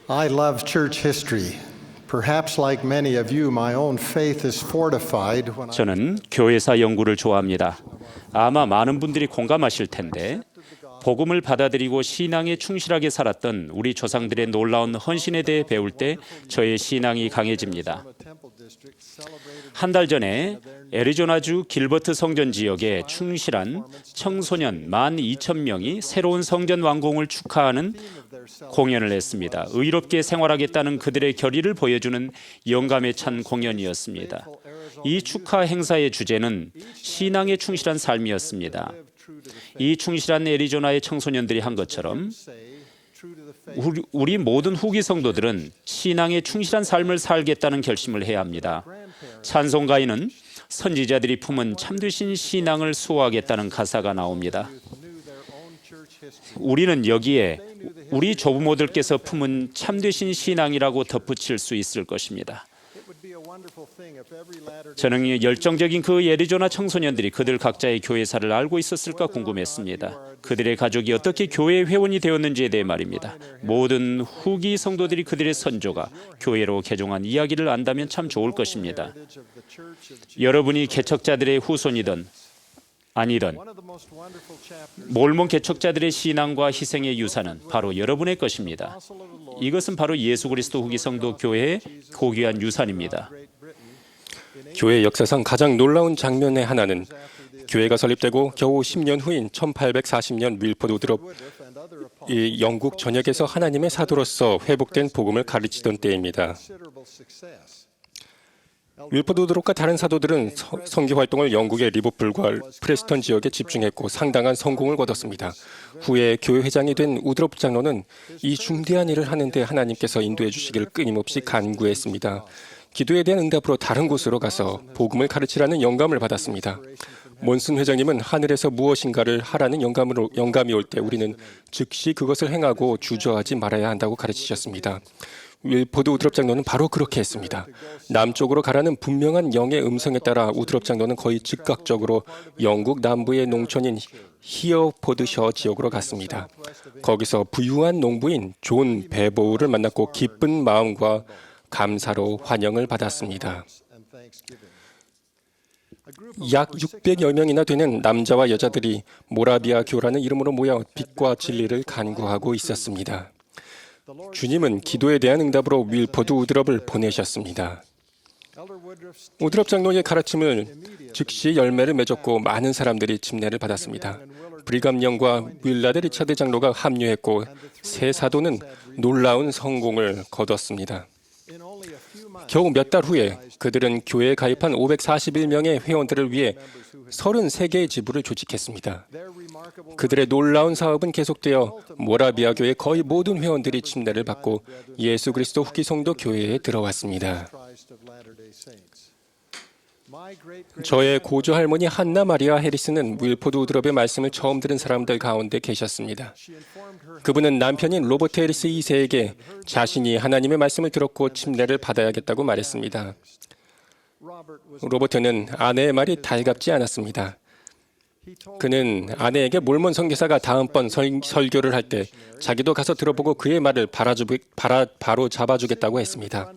I love church history. Perhaps like many of you, my own faith is fortified when 저는 교회사 연구를 좋아합니다. 아마 많은 분들이 공감하실 텐데 복음을 받아들이고 신앙에 충실하게 살았던 우리 조상들의 놀라운 헌신에 대해 배울 때 저의 신앙이 강해집니다. 한 달 전에 애리조나주 길버트 성전 지역에 충실한 청소년 12,000명이 새로운 성전 완공을 축하하는 공연을 했습니다. 의롭게 생활하겠다는 그들의 결의를 보여주는 영감에 찬 공연이었습니다. 이 축하 행사의 주제는 신앙에 충실한 삶이었습니다. 이 충실한 애리조나의 청소년들이 한 것처럼 우리 모든 후기 성도들은 신앙에 충실한 삶을 살겠다는 결심을 해야 합니다. 찬송가에는 선지자들이 품은 참되신 신앙을 수호하겠다는 가사가 나옵니다. 우리는 여기에 우리 조부모들께서 품은 참되신 신앙이라고 덧붙일 수 있을 것입니다. 저는 열정적인 그 애리조나 청소년들이 그들 각자의 교회사를 알고 있었을까 궁금했습니다. 그들의 가족이 어떻게 교회 회원이 되었는지에 대해 말입니다. 모든 후기 성도들이 그들의 선조가 교회로 개종한 이야기를 안다면 참 좋을 것입니다. 여러분이 개척자들의 후손이든 아니든 몰몬 개척자들의 신앙과 희생의 유산은 바로 여러분의 것입니다. 이것은 바로 예수 그리스도 후기 성도 교회의 고귀한 유산입니다. 교회 역사상 가장 놀라운 장면의 하나는 교회가 설립되고 겨우 10년 후인 1840년 밀포드 우드롭 이 영국 전역에서 하나님의 사도로서 회복된 복음을 가르치던 때입니다. 밀포드 우드롭과 다른 사도들은 선교 활동을 영국의 리버풀과 프레스턴 지역에 집중했고 상당한 성공을 거뒀습니다. 후에 교회 회장이 된 우드롭 장로는 이 중대한 일을 하는데 하나님께서 인도해 주시기를 끊임없이 간구했습니다. 기도에 대한 응답으로 다른 곳으로 가서 복음을 가르치라는 영감을 받았습니다. 몬슨 회장님은 하늘에서 무엇인가를 하라는 영감이 올 때 우리는 즉시 그것을 행하고 주저하지 말아야 한다고 가르치셨습니다. 밀포드 우드롭 장로는 바로 그렇게 했습니다. 남쪽으로 가라는 분명한 영의 음성에 따라 우드롭 장로는 거의 즉각적으로 영국 남부의 농촌인 히어포드셔 지역으로 갔습니다. 거기서 부유한 농부인 존 베보우를 만났고 기쁜 마음과 감사로 환영을 받았습니다. 약 600여 명이나 되는 남자와 여자들이 모라비아 교라는 이름으로 모여 빛과 진리를 간구하고 있었습니다. 주님은 기도에 대한 응답으로 밀포드 우드롭을 보내셨습니다. 우드롭 장로의 가르침을 즉시 열매를 맺었고 많은 사람들이 침례를 받았습니다. 브리감 영과 윌라드 리차드 장로가 합류했고 새 사도는 놀라운 성공을 거뒀습니다. 겨우 몇 달 후에 그들은 교회에 가입한 541명의 회원들을 위해 33개의 지부를 조직했습니다. 그들의 놀라운 사업은 계속되어 모라비아 교회 거의 모든 회원들이 침례를 받고 예수 그리스도 후기 성도 교회에 들어왔습니다. 저의 고조 할머니 한나 마리아 해리스는 밀포드 우드롭의 말씀을 처음 들은 사람들 가운데 계셨습니다. 그분은 남편인 로버트 해리스 2세에게 자신이 하나님의 말씀을 들었고 침례를 받아야겠다고 말했습니다. 로버트는 아내의 말이 달갑지 않았습니다. 그는 아내에게 몰몬 선교사가 다음번 설교를 할 때 자기도 가서 들어보고 그의 말을 바로 잡아주겠다고 했습니다.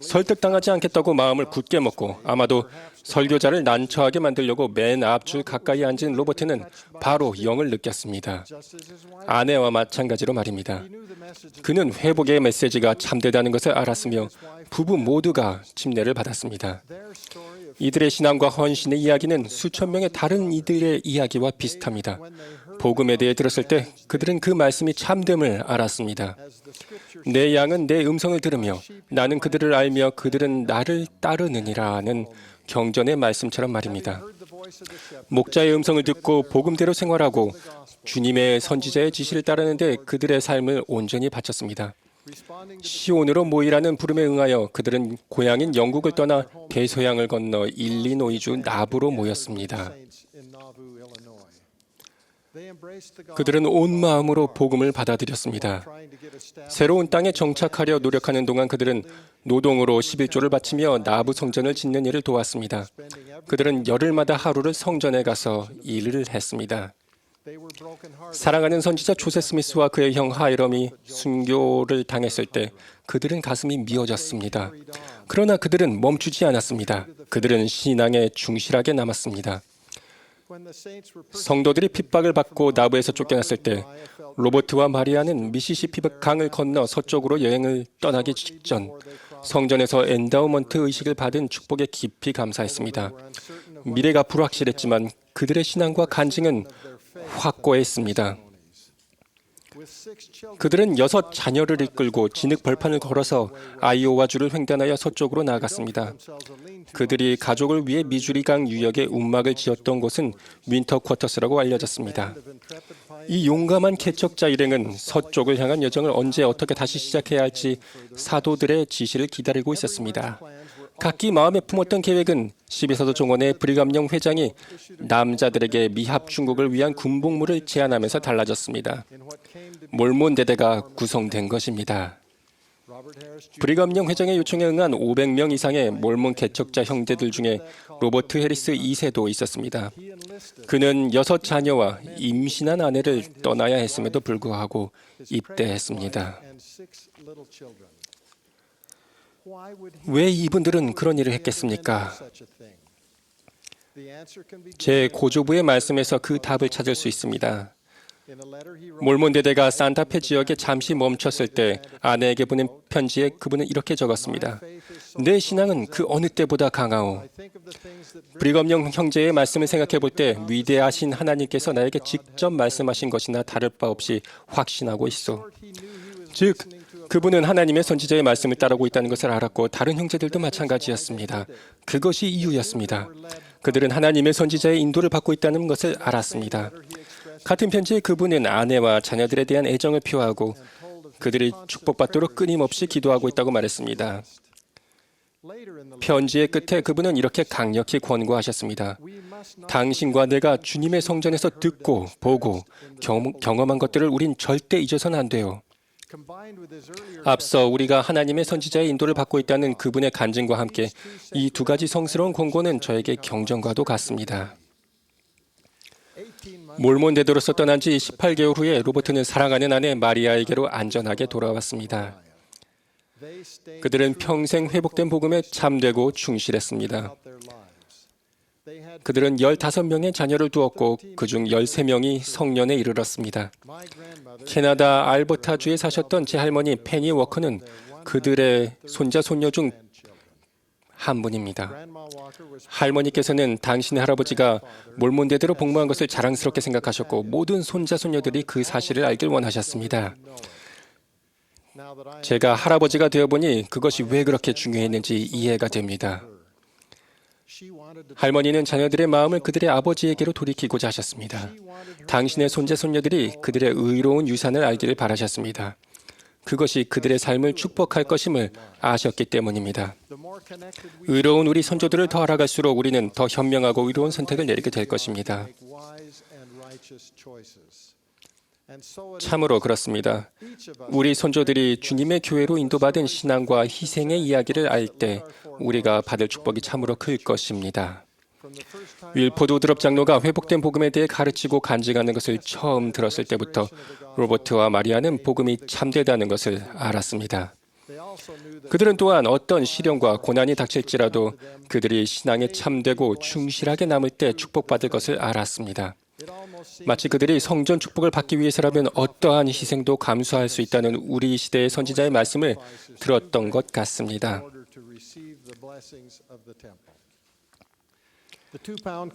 설득당하지 않겠다고 마음을 굳게 먹고 아마도 설교자를 난처하게 만들려고 맨 앞줄 가까이 앉은 로버트는 바로 영을 느꼈습니다. 아내와 마찬가지로 말입니다. 그는 회복의 메시지가 참되다는 것을 알았으며 부부 모두가 침례를 받았습니다. 이들의 신앙과 헌신의 이야기는 수천 명의 다른 이들의 이야기와 비슷합니다. 복음에 대해 들었을 때 그들은 그 말씀이 참됨을 알았습니다. 내 양은 내 음성을 들으며 나는 그들을 알며 그들은 나를 따르느니라는 경전의 말씀처럼 말입니다. 목자의 음성을 듣고 복음대로 생활하고 주님의 선지자의 지시를 따르는데 그들의 삶을 온전히 바쳤습니다. 시온으로 모이라는 부름에 응하여 그들은 고향인 영국을 떠나 대서양을 건너 일리노이주 나부로 모였습니다. 그들은 온 마음으로 복음을 받아들였습니다. 새로운 땅에 정착하려 노력하는 동안 그들은 노동으로 11조를 바치며 나부 성전을 짓는 일을 도왔습니다. 그들은 열흘마다 하루를 성전에 가서 일을 했습니다. 사랑하는 선지자 조세 스미스와 그의 형 하이럼이 순교를 당했을 때 그들은 가슴이 미어졌습니다. 그러나 그들은 멈추지 않았습니다. 그들은 신앙에 충실하게 남았습니다. 성도들이 핍박을 받고 나부에서 쫓겨났을 때 로버트와 마리아는 미시시피 강을 건너 서쪽으로 여행을 떠나기 직전 성전에서 엔다우먼트 의식을 받은 축복에 깊이 감사했습니다. 미래가 불확실했지만 그들의 신앙과 간증은 확고했습니다. 그들은 6 자녀를 이끌고 진흙 벌판을 걸어서 아이오와주를 횡단하여 서쪽으로 나아갔습니다. 그들이 가족을 위해 미주리강 유역에 움막을 지었던 곳은 윈터 쿼터스라고 알려졌습니다. 이 용감한 개척자 일행은 서쪽을 향한 여정을 언제 어떻게 다시 시작해야 할지 사도들의 지시를 기다리고 있었습니다. 각기 마음에 품었던 계획은 12사도 종원의 브리감령 회장이 남자들에게 미합 중국을 위한 군복무를 제안하면서 달라졌습니다. 몰몬 대대가 구성된 것입니다. 브리감령 회장의 요청에 응한 500명 이상의 몰몬 개척자 형제들 중에 로버트 해리스 2세도 있었습니다. 그는 6 자녀와 임신한 아내를 떠나야 했음에도 불구하고 입대했습니다. 왜 이분들은 그런 일을 했겠습니까? 제 고조부의 말씀에서 그 답을 찾을 수 있습니다. 몰몬 대대가 산타페 지역에 잠시 멈췄을 때 아내에게 보낸 편지에 그분은 이렇게 적었습니다. 내 신앙은 그 어느 때보다 강하오. 브리검령 형제의 말씀을 생각해 볼 때 위대하신 하나님께서 나에게 직접 말씀하신 것이나 다를 바 없이 확신하고 있어. 즉, 그분은 하나님의 선지자의 말씀을 따르고 있다는 것을 알았고 다른 형제들도 마찬가지였습니다. 그것이 이유였습니다. 그들은 하나님의 선지자의 인도를 받고 있다는 것을 알았습니다. 같은 편지에 그분은 아내와 자녀들에 대한 애정을 표하고 그들이 축복받도록 끊임없이 기도하고 있다고 말했습니다. 편지의 끝에 그분은 이렇게 강력히 권고하셨습니다. 당신과 내가 주님의 성전에서 듣고 보고 경험한 것들을 우린 절대 잊어서는 안 돼요. 앞서 우리가 하나님의 선지자의 인도를 받고 있다는 그분의 간증과 함께 이 2가지 성스러운 권고는 저에게 경전과도 같습니다. 몰몬 대도로서 떠난 지 18개월 후에 로버트는 사랑하는 아내 마리아에게로 안전하게 돌아왔습니다. 그들은 평생 회복된 복음에 참되고 충실했습니다. 그들은 15명의 자녀를 두었고 그중 13명이 성년에 이르렀습니다. 캐나다 알버타주에 사셨던 제 할머니 페니 워커는 그들의 손자 손녀 중 한 분입니다. 할머니께서는 당신의 할아버지가 몰몬대대로 복무한 것을 자랑스럽게 생각하셨고 모든 손자 손녀들이 그 사실을 알길 원하셨습니다. 제가 할아버지가 되어보니 그것이 왜 그렇게 중요했는지 이해가 됩니다. 할머니는 자녀들의 마음을 그들의 아버지에게로 돌이키고자 하셨습니다. 당신의 손자 손녀들이 그들의 의로운 유산을 알기를 바라셨습니다. 그것이 그들의 삶을 축복할 것임을 아셨기 때문입니다. 의로운 우리 선조들을 더 알아갈수록 우리는 더 현명하고 의로운 선택을 내리게 될 것입니다. 참으로 그렇습니다. 우리 선조들이 주님의 교회로 인도받은 신앙과 희생의 이야기를 알 때 우리가 받을 축복이 참으로 클 것입니다. 윌포드 우드럽 장로가 회복된 복음에 대해 가르치고 간증하는 것을 처음 들었을 때부터 로버트와 마리아는 복음이 참되다는 것을 알았습니다. 그들은 또한 어떤 시련과 고난이 닥칠지라도 그들이 신앙에 참되고 충실하게 남을 때 축복받을 것을 알았습니다. 마치 그들이 성전 축복을 받기 위해서라면 어떠한 희생도 감수할 수 있다는 우리 시대의 선지자의 말씀을 들었던 것 같습니다.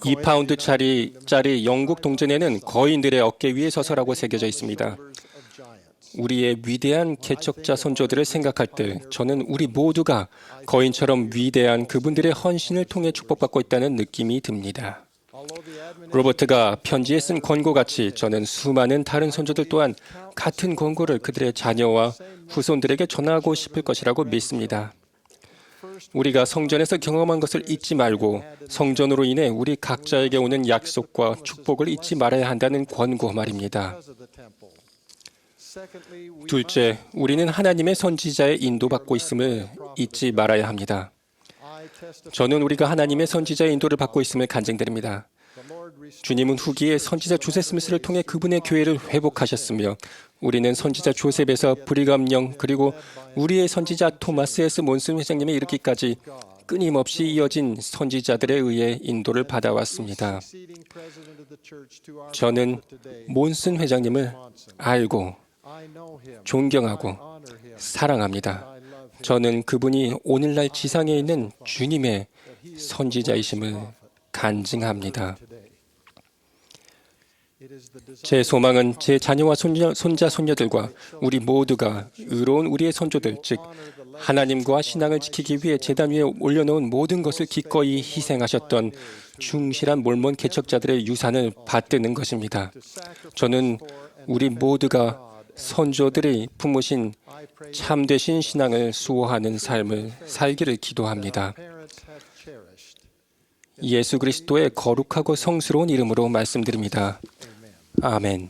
2파운드짜리 영국 동전에는 거인들의 어깨 위에 서서라고 새겨져 있습니다. 우리의 위대한 개척자 선조들을 생각할 때 저는 우리 모두가 거인처럼 위대한 그분들의 헌신을 통해 축복받고 있다는 느낌이 듭니다. 로버트가 편지에 쓴 권고같이 저는 수많은 다른 선조들 또한 같은 권고를 그들의 자녀와 후손들에게 전하고 싶을 것이라고 믿습니다. 우리가 성전에서 경험한 것을 잊지 말고 성전으로 인해 우리 각자에게 오는 약속과 축복을 잊지 말아야 한다는 권고 말입니다. 둘째, 우리는 하나님의 선지자의 인도받고 있음을 잊지 말아야 합니다. 저는 우리가 하나님의 선지자의 인도를 받고 있음을 간증드립니다. 주님은 후기에 선지자 조셉 스미스를 통해 그분의 교회를 회복하셨으며 우리는 선지자 조셉에서 브리감령 그리고 우리의 선지자 토마스 S 몬슨 회장님에 이르기까지 끊임없이 이어진 선지자들에 의해 인도를 받아왔습니다. 저는 몬슨 회장님을 알고 존경하고 사랑합니다. 저는 그분이 오늘날 지상에 있는 주님의 선지자이심을 간증합니다. 제 소망은 제 자녀와 손자, 손녀들과 우리 모두가 의로운 우리의 선조들, 즉 하나님과 신앙을 지키기 위해 제단 위에 올려놓은 모든 것을 기꺼이 희생하셨던 충실한 몰몬 개척자들의 유산을 받드는 것입니다. 저는 우리 모두가 선조들이 품으신 참되신 신앙을 수호하는 삶을 살기를 기도합니다. 예수 그리스도의 거룩하고 성스러운 이름으로 말씀드립니다. 아멘.